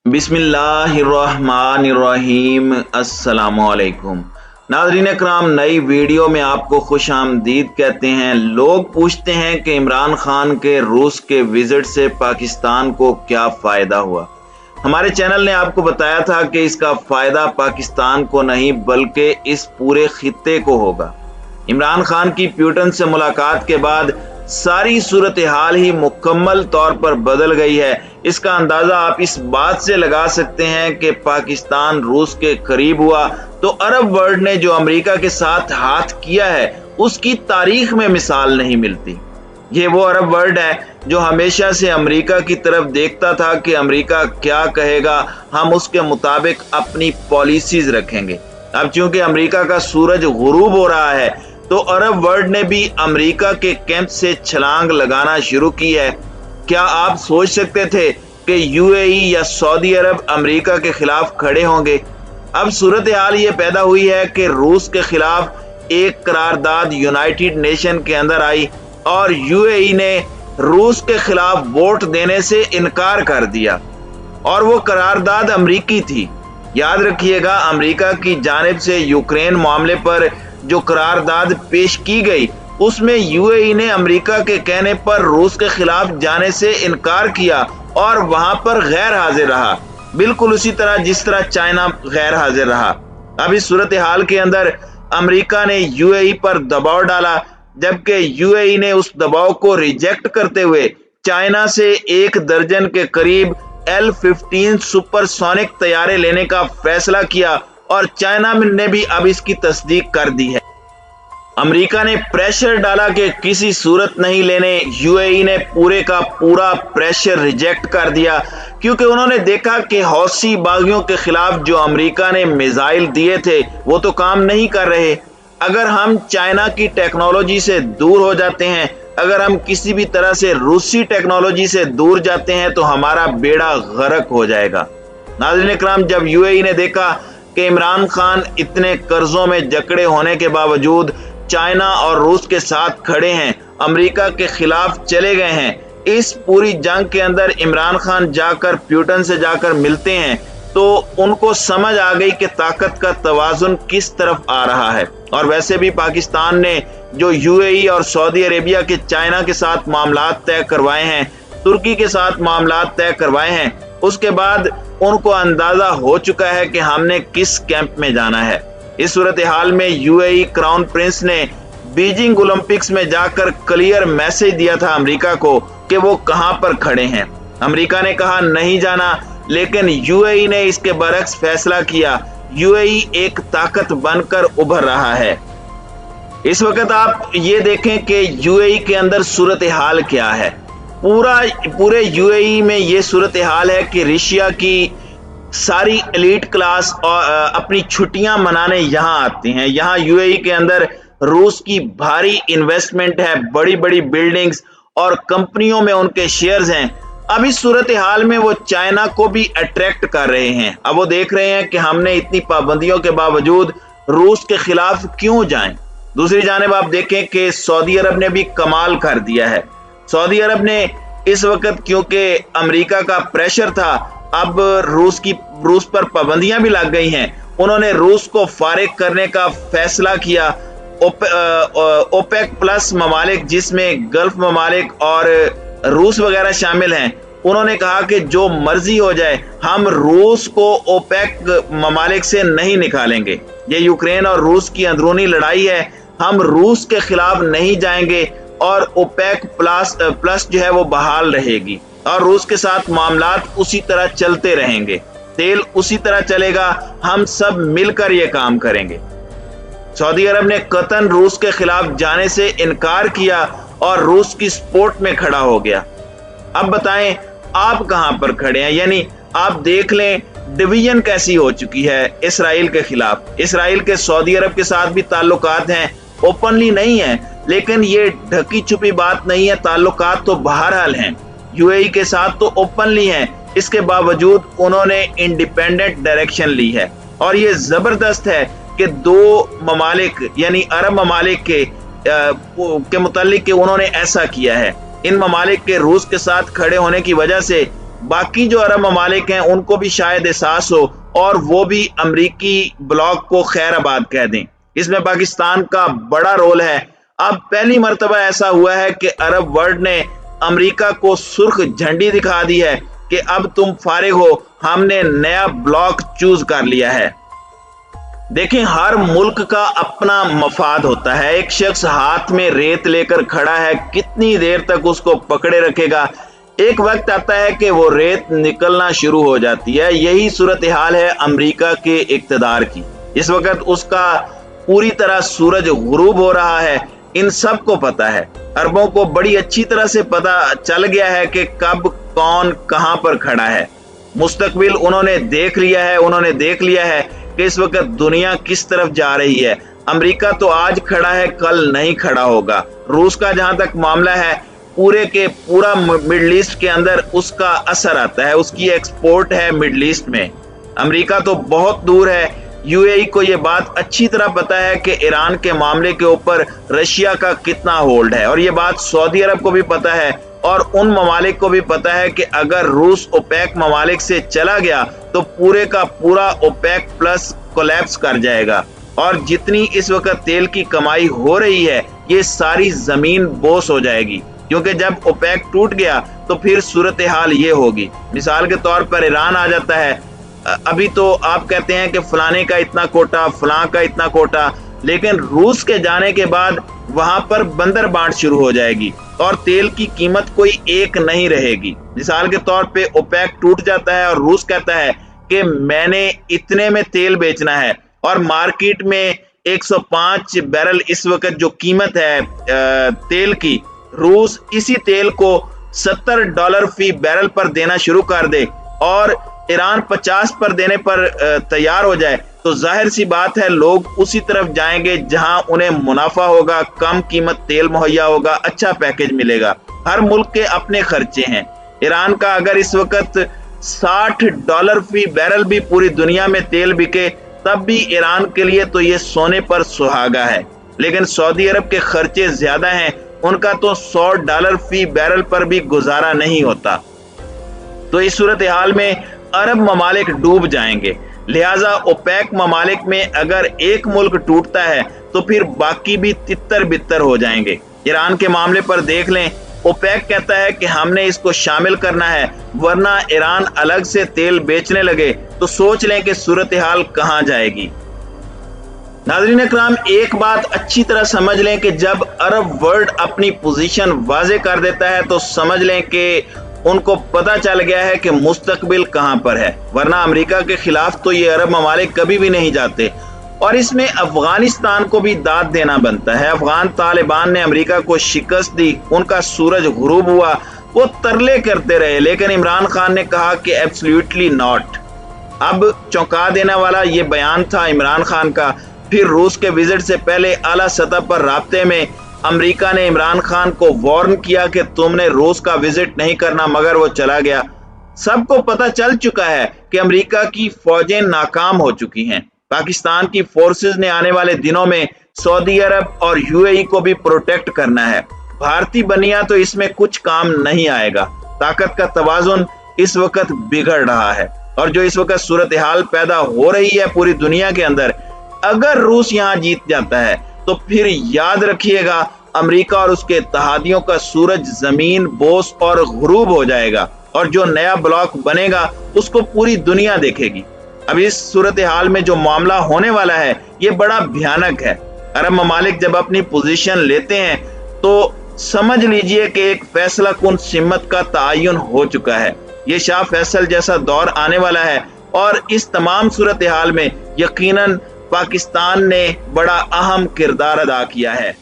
बिस्मिल्लाहिर्रहमानिर्रहीम। अस्सलामुअलैकुम नाज़रीन कराम, नई वीडियो में आपको खुश आमदीद कहते हैं। लोग पूछते हैं कि इमरान खान के रूस के विजिट से पाकिस्तान को क्या फ़ायदा हुआ। हमारे चैनल ने आपको बताया था कि इसका फ़ायदा पाकिस्तान को नहीं बल्कि इस पूरे खित्ते को होगा। इमरान खान की प्यूटन से मुलाकात के बाद सारी सूरत हाल ही मुकम्मल तौर पर बदल गई है। इसका अंदाजा आप इस बात से लगा सकते हैं कि पाकिस्तान रूस के करीब हुआ तो अरब वर्ल्ड ने जो अमेरिका के साथ हाथ किया है उसकी तारीख में मिसाल नहीं मिलती। ये वो अरब वर्ल्ड है जो हमेशा से अमेरिका की तरफ देखता था कि अमेरिका क्या कहेगा, हम उसके मुताबिक अपनी पॉलिसीज रखेंगे। अब चूंकि अमेरिका का सूरज गुरूब हो रहा है तो अरब वर्ल्ड ने भी अमेरिका के कैंप से छलांग लगाना शुरू की है। क्या आप सोच सकते थे कि यूएई या सऊदी अरब अमेरिका के खिलाफ खड़े होंगे? अब सूरत हाल ये पैदा हुई है कि रूस के खिलाफ एक करारदाद यूनाइटेड नेशन के अंदर आई और यूएई ने रूस के खिलाफ वोट देने से इनकार कर दिया और वो करारदाद अमेरिकी थी। याद रखिएगा, अमेरिका की जानिब से यूक्रेन मामले पर जो करारदाद पेश की गई उसमें यूएई ने अमेरिका के कहने पर रूस के खिलाफ जाने से इनकार किया और वहां पर गैर हाजिर रहा, बिल्कुल उसी तरह जिस तरह चाइना गैर हाजिर रहा। अब इस सूरत हाल के अंदर अमेरिका ने यूएई पर दबाव डाला, जबकि यूएई ने उस दबाव को रिजेक्ट करते हुए चाइना से 1 दर्जन के करीब L-15 सुपरसोनिक तैयारे लेने का फैसला किया और चाइना ने भी अब इसकी तस्दीक कर दी है। अमेरिका ने प्रेशर डाला कि किसी सूरत नहीं लेने, यूएई ने पूरे का पूरा प्रेशर रिजेक्ट कर दिया क्योंकि उन्होंने देखा कि हौसी बागियों के खिलाफ जो अमेरिका ने मिसाइल दिए थे वो तो काम नहीं कर रहे। अगर हम चाइना की टेक्नोलॉजी से दूर हो जाते हैं, अगर हम किसी भी तरह से रूसी टेक्नोलॉजी से दूर जाते हैं तो हमारा बेड़ा गर्क हो जाएगा। नाज़रीन इकराम, जब यूएई ने देखा कि इमरान खान इतने कर्जों में जकड़े होने के बावजूद चाइना और रूस के साथ खड़े हैं, अमेरिका के खिलाफ चले गए हैं, इस पूरी जंग के अंदर इमरान खान जाकर प्यूटन से जाकर मिलते हैं तो उनको समझ आ गई कि ताकत का तवाजुन किस तरफ आ रहा है। और वैसे भी पाकिस्तान ने जो यूएई और सऊदी अरेबिया के चाइना के साथ मामलात तय करवाए हैं, तुर्की के साथ मामलात तय करवाए हैं, उसके बाद उनको अंदाजा हो चुका है कि हमने किस कैंप में जाना है। इस सूरत हाल में यूएई क्राउन प्रिंस ने बीजिंग ओलंपिक्स में जाकर क्लियर मैसेज दिया था अमेरिका को कि वो कहां पर खड़े हैं। अमेरिका ने कहा नहीं जाना, लेकिन यूएई ने इसके बरक्स फैसला किया। यूएई एक ताकत बनकर उभर रहा है। इस वक्त आप ये देखें कि यूएई के अंदर सूरत हाल क्या है। पूरे यूएई में ये सूरत हाल है कि रशिया की सारी एलीट क्लास और अपनी छुट्टियां मनाने यहाँ आते हैं। यहाँ यूएई के अंदर रूस की भारी इन्वेस्टमेंट है, बड़ी बड़ी बिल्डिंग्स और कंपनियों में उनके शेयर्स हैं। अब इस सूरत हाल में वो चाइना को भी अट्रैक्ट कर रहे हैं। अब वो देख रहे हैं कि हमने इतनी पाबंदियों के बावजूद रूस के खिलाफ क्यों जाएं। दूसरी जानिब आप देखें कि सऊदी अरब ने भी कमाल कर दिया है। सऊदी अरब ने इस वक्त, क्योंकि अमेरिका का प्रेशर था, अब रूस पर पाबंदियां भी लग गई हैं, उन्होंने रूस को फारिग करने का फैसला किया। ओपेक प्लस ममालिक, जिसमें गल्फ ममालिक और रूस वगैरह शामिल हैं, उन्होंने कहा कि जो मर्जी हो जाए हम रूस को ओपेक ममालिक से नहीं निकालेंगे। ये यूक्रेन और रूस की अंदरूनी लड़ाई है, हम रूस के खिलाफ नहीं जाएंगे और ओपेक प्लस जो है वो बहाल रहेगी और रूस के साथ मामलात उसी तरह चलते रहेंगे, तेल उसी तरह चलेगा, हम सब मिलकर ये काम करेंगे। सऊदी अरब ने कतन रूस के खिलाफ जाने से इनकार किया और रूस की सपोर्ट में खड़ा हो गया। अब बताएं आप कहां पर खड़े हैं। यानी आप देख लें डिवीजन कैसी हो चुकी है इसराइल के खिलाफ। इसराइल के सऊदी अरब के साथ भी ताल्लुकात हैं, ओपनली नहीं है, लेकिन ये ढकी छुपी बात नहीं है, ताल्लुकात तो बहरहाल हैं। यूएई के साथ तो ओपनली हैं, इसके बावजूद उन्होंने इंडिपेंडेंट डायरेक्शन ली है और ये जबरदस्त है कि 2 ममालिक यानी अरब ममालिक के मुतालिक उन्होंने ऐसा किया है। इन ममालिक के रूस के साथ खड़े होने की वजह से बाकी जो अरब ममालिक हैं उनको भी शायद एहसास हो और वो भी अमरीकी ब्लॉक को खैराबाद कह दें। इसमें पाकिस्तान का बड़ा रोल है। अब पहली मर्तबा ऐसा हुआ है कि अरब वर्ल्ड ने अमरीका को सुर्ख झंडी दिखा दी है कि अब तुम फारिग हो, हमने नया ब्लॉक चूज कर लिया है। देखें, हर मुल्क का अपना मफाद होता है। एक शख्स हाथ में रेत लेकर खड़ा है, कितनी देर तक उसको पकड़े रखेगा? एक वक्त आता है कि वो रेत निकलना शुरू हो जाती है। यही सूरत हाल है अमरीका के इक़्तिदार की। इस वक्त उसका पूरी तरह सूरज गुरूब हो रहा है, इन सब को पता है। अरबों को बड़ी अच्छी तरह से पता चल गया है कि कब कौन कहां पर खड़ा है। मुस्तकबिल उन्होंने देख लिया है। उन्होंने देख लिया है कि इस वक्त दुनिया किस तरफ जा रही है। अमेरिका तो आज खड़ा है, कल नहीं खड़ा होगा। रूस का जहां तक मामला है, पूरे के पूरा मिडल ईस्ट के अंदर उसका असर आता है, उसकी एक्सपोर्ट है मिडल ईस्ट में। अमेरिका तो बहुत दूर है। यूएई को यह बात अच्छी तरह पता है कि ईरान के मामले के ऊपर रशिया का कितना होल्ड है, और ये बात सऊदी अरब को भी पता है और उन ममालिक को भी पता है कि अगर रूस ओपेक ममालिक से चला गया तो पूरे का पूरा ओपेक प्लस कोलैप्स कर जाएगा, और जितनी इस वक्त तेल की कमाई हो रही है ये सारी जमीन बोस हो जाएगी, क्योंकि जब ओपेक टूट गया तो फिर सूरत हाल ये होगी। मिसाल के तौर पर ईरान आ जाता है, अभी तो आप कहते हैं कि फलाने का इतना कोटा, फलां का इतना कोटा, लेकिन रूस के जाने के बाद वहां पर बंदर बांट शुरू हो जाएगी और तेल की कीमत कोई एक नहीं रहेगी। मिसाल के तौर पे ओपेक टूट जाता है और रूस कहता है कि मैंने इतने में तेल बेचना है, और मार्केट में 105 बैरल इस वक्त जो कीमत है तेल की, रूस इसी तेल को $70 फी बैरल पर देना शुरू कर दे और ईरान 50 पर देने पर तैयार हो जाए, तो जाहिर सी बात है लोग उसी तरफ जाएंगे जहां उन्हें मुनाफा होगा, कम कीमत तेल मुहैया होगा, अच्छा पैकेज मिलेगा। हर मुल्क के अपने खर्चे हैं। ईरान का अगर इस वक्त $60 फी बैरल भी पूरी दुनिया में तेल बिके, तब भी ईरान के लिए तो ये सोने पर सुहागा है। लेकिन सऊदी अरब के खर्चे ज्यादा हैं, उनका तो $100 फी बैरल पर भी गुजारा नहीं होता। तो इस सूरत हाल में अरब ममालिक डूब जाएंगे। लिहाजा ओपेक ममालिक में अगर एक मुल्क टूटता है तो फिर बाकी भी तितर बितर हो जाएंगे। ईरान के मामले पर देख लें, ओपेक कहता है कि हमने इसको शामिल करना है, वरना ईरान अलग से तेल बेचने लगे तो सोच लें कि सूरत हाल कहां जाएगी। नाज़रीन इकराम, एक बात अच्छी तरह समझ लें कि जब अरब वर्ल्ड अपनी पोजीशन वाजे कर देता है तो समझ लें कि उनको पता चल गया है कि मुस्तकबिल कहां पर है, वरना अमेरिका के खिलाफ तो ये अरब ममालिक कभी भी नहीं जाते। और इसमें अफगानिस्तान को भी दाद देना बनता है। अफगान तालिबान ने अमेरिका को शिकस्त दी, उनका सूरज गुरूब हुआ, वो तरले करते रहे, लेकिन इमरान खान ने कहा कि एब्सोल्युटली नॉट। अब चौंका देने वाला ये बयान था इमरान खान का। फिर रूस के विजिट से पहले आला सतह पर राब्ते में अमेरिका ने इमरान खान को वार्न किया कि तुमने रूस का विजिट नहीं करना, मगर वो चला गया। सबको पता चल चुका है कि अमेरिका की फौजें नाकाम हो चुकी हैं। पाकिस्तान की फोर्सेस ने आने वाले दिनों में सऊदी अरब और यूएई को भी प्रोटेक्ट करना है। भारतीय बनिया तो इसमें कुछ काम नहीं आएगा। ताकत का तवाजुन इस वक्त बिगड़ रहा है, और जो इस वक्त सूरत हाल पैदा हो रही है पूरी दुनिया के अंदर, अगर रूस यहाँ जीत जाता है तो फिर याद रखिएगा अमेरिका और उसके इत्तेहादियों का सूरज जमीन बोस और गुरूब हो जाएगा, और जो नया ब्लॉक बनेगा उसको पूरी दुनिया देखेगी। अब इस सूरत हाल में जो मामला होने वाला है ये बड़ा भयानक है। अरब ममालिक जब अपनी पोजीशन लेते हैं तो समझ लीजिए कि एक फैसला कुन सिमत का तयन हो चुका है। ये शाह फैसल जैसा दौर आने वाला है, और इस तमाम सूरत हाल में यकीनन पाकिस्तान ने बड़ा अहम किरदार अदा किया है।